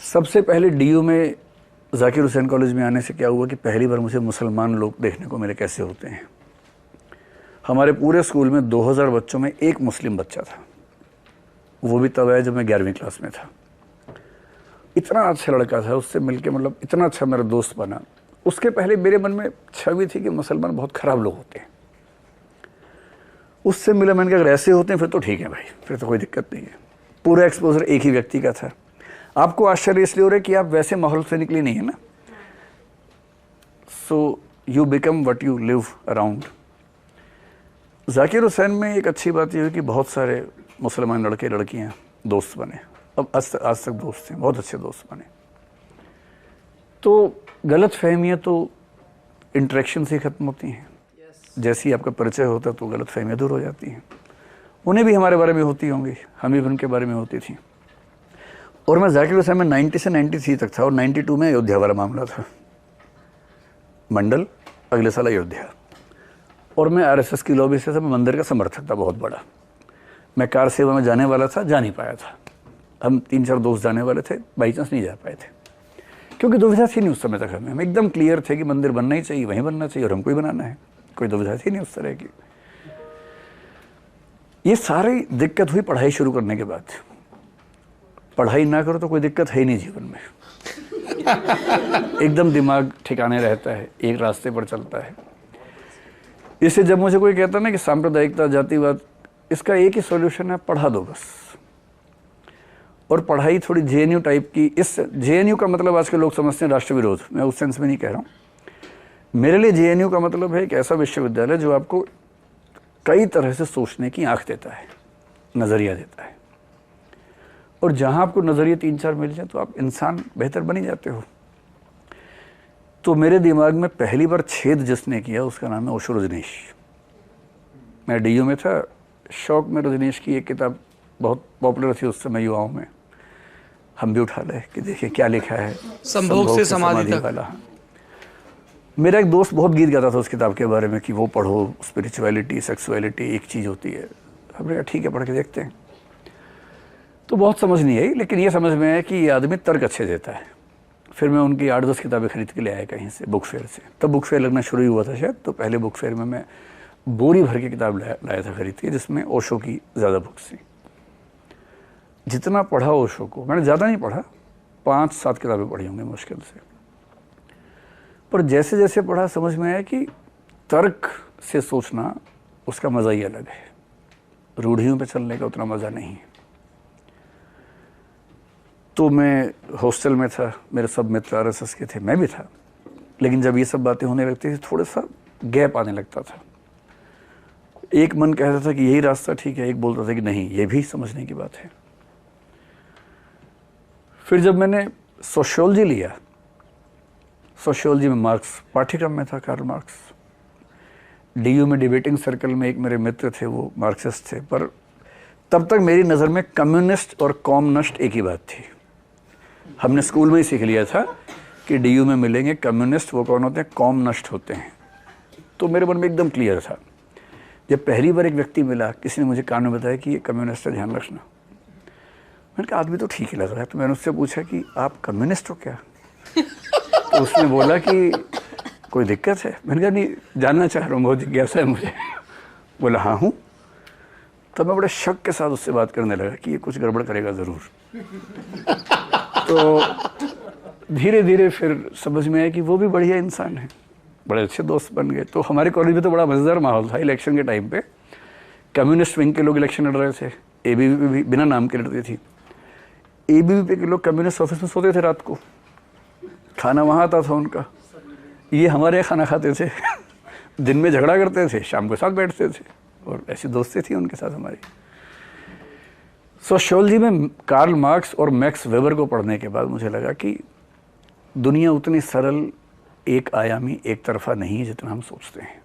सबसे पहले डीयू में जाकिर हुसैन कॉलेज में आने से क्या हुआ कि पहली बार मुझे मुसलमान लोग देखने को मिले कैसे होते हैं। हमारे पूरे स्कूल में 2000 बच्चों में एक मुस्लिम बच्चा था, वो भी तब आया जब मैं 11वीं क्लास में था। इतना अच्छा लड़का था, उससे मिलके मतलब इतना अच्छा मेरा दोस्त बना। उसके पहले मेरे मन में छवि थी कि मुसलमान बहुत खराब लोग होते हैं। उससे मिला, मैंने कहा अगर ऐसे होते हैं फिर तो ठीक है भाई, फिर तो कोई दिक्कत नहीं है। पूरा एक्सपोजर एक ही व्यक्ति का था। आपको आश्चर्य इसलिए हो रहा है कि आप वैसे माहौल से निकले नहीं है ना, so you become what you live around. Zakir Hussain में एक अच्छी बात यह हुई कि बहुत सारे मुसलमान लड़के लड़कियां दोस्त बने। अब आज तक दोस्त हैं, बहुत अच्छे दोस्त बने। तो गलत फहमियाँ तो इंटरेक्शन से ख़त्म होती हैं। जैसे ही आपका परिचय होता है तो गलत फहमियाँ दूर हो जाती हैं। उन्हें भी हमारे बारे में होती होंगी, हमें भी उनके बारे में होती थी। और मैं जाकिर हुसैन में 90 से 93 तक था और 92 में अयोध्या वाला मामला था। मंडल, अगले साल अयोध्या। और मैं आरएसएस की लॉबी से मंदिर का समर्थक था बहुत बड़ा। मैं कार सेवा में जाने वाला था, जा नहीं पाया था। हम 3-4 दोस्त जाने वाले थे, बाई चांस नहीं जा पाए थे क्योंकि दुविधा थी नहीं उस समय तक। हम एकदम क्लियर थे कि मंदिर बनना ही चाहिए, वहीं बनना चाहिए और हमको ही बनाना है। कोई दुविधा थी नहीं उस तरह की। ये सारी दिक्कत हुई पढ़ाई शुरू करने के बाद। पढ़ाई ना करो तो कोई दिक्कत है ही नहीं जीवन में। एकदम दिमाग ठिकाने रहता है, एक रास्ते पर चलता है। इससे जब मुझे कोई कहता ना कि सांप्रदायिकता, जातिवाद, इसका एक ही सॉल्यूशन है, पढ़ा दो बस। और पढ़ाई थोड़ी जेएनयू टाइप की। इस जेएनयू का मतलब आजकल लोग समझते हैं राष्ट्र विरोध, मैं उस सेंस में नहीं कह रहा हूँ। मेरे लिए जेएनयू का मतलब है एक ऐसा विश्वविद्यालय जो आपको कई तरह से सोचने की आंख देता है, नज़रिया देता है। और जहाँ आपको नज़रिए 3-4 मिल जाए तो आप इंसान बेहतर बन ही जाते हो। तो मेरे दिमाग में पहली बार छेद जिसने किया उसका नाम है ओशो रजनीश। मैं डीयू में था, शौक में रजनीश की एक किताब बहुत पॉपुलर थी उस समय युवाओं में, हम भी उठा ले कि देखिए क्या लिखा है, संभोग से समाधि वाला। मेरा एक दोस्त बहुत गीत गाता था उस किताब के बारे में कि वो पढ़ो, स्पिरिचुअलिटी सेक्सुअलिटी एक चीज़ होती है। हमने कहा ठीक है, पढ़ के देखते हैं। तो बहुत समझ नहीं आई, लेकिन ये समझ में आया कि ये आदमी तर्क अच्छे देता है। फिर मैं उनकी 8-10 किताबें खरीद के ले आया कहीं से, बुक फेयर से। तब बुक फेयर लगना शुरू हुआ था शायद, तो पहले बुक फेयर में मैं बोरी भर के किताब लाया था खरीद के, जिसमें ओशो की ज़्यादा बुक्स थी। जितना पढ़ा ओशो को, मैंने ज़्यादा नहीं पढ़ा, 5-7 किताबें पढ़ी होंगी मुश्किल से। पर जैसे जैसे पढ़ा समझ में आया कि तर्क से सोचना उसका मज़ा ही अलग है, रूढ़ियों पे चलने का उतना मज़ा नहीं है। तो मैं हॉस्टल में था, मेरे सब मित्र आरएसएस के थे, मैं भी था। लेकिन जब ये सब बातें होने लगती थी थोड़ा सा गैप आने लगता था। एक मन कहता था कि यही रास्ता ठीक है, एक बोलता था कि नहीं, ये भी समझने की बात है। फिर जब मैंने सोशियोलॉजी लिया, सोशियोलॉजी में मार्क्स पाठ्यक्रम में था, कार्ल मार्क्स। डीयू में डिबेटिंग सर्कल में एक मेरे मित्र थे, वो मार्क्सिस्ट थे। पर तब तक मेरी नज़र में कम्युनिस्ट और कॉमनिस्ट एक ही बात थी। हमने स्कूल में ही सीख लिया था कि डीयू में मिलेंगे कम्युनिस्ट, वो कौन होते हैं, कॉमनिस्ट होते हैं। तो मेरे मन में एकदम क्लियर था। जब पहली बार एक व्यक्ति मिला, किसी ने मुझे कान में बताया कि ये कम्युनिस्ट है, ध्यान रखना। मैंने कहा आदमी तो ठीक ही लग रहा है। तो मैंने उससे पूछा कि आप कम्युनिस्ट हो क्या? तो उसने बोला कि कोई दिक्कत है? मैंने कहा नहीं, जानना चाह रहा हूँ, बहुत जिज्ञासा है मुझे। बोला हाँ हूँ। तब मैं बड़े शक के साथ उससे बात करने लगा कि ये कुछ गड़बड़ करेगा ज़रूर। तो धीरे धीरे फिर समझ में आया कि वो भी बढ़िया इंसान है, बड़े अच्छे दोस्त बन गए। तो हमारे कॉलेज में तो बड़ा मज़ेदार माहौल था। इलेक्शन के टाइम पे कम्युनिस्ट विंग के लोग इलेक्शन लड़ रहे थे, एबीवीपी भी बिना नाम के लड़ती थी। एबीवीपी के लोग कम्युनिस्ट ऑफिस में सोते थे रात को, खाना वहाँ आता था उनका, ये हमारे यहाँ खाना खाते थे। दिन में झगड़ा करते थे, शाम को साथ बैठते थे, और ऐसी दोस्ती थी उनके साथ हमारी। सोशियोलॉजी में कार्ल मार्क्स और मैक्स वेबर को पढ़ने के बाद मुझे लगा कि दुनिया उतनी सरल, एक आयामी, एक तरफा नहीं है जितना हम सोचते हैं।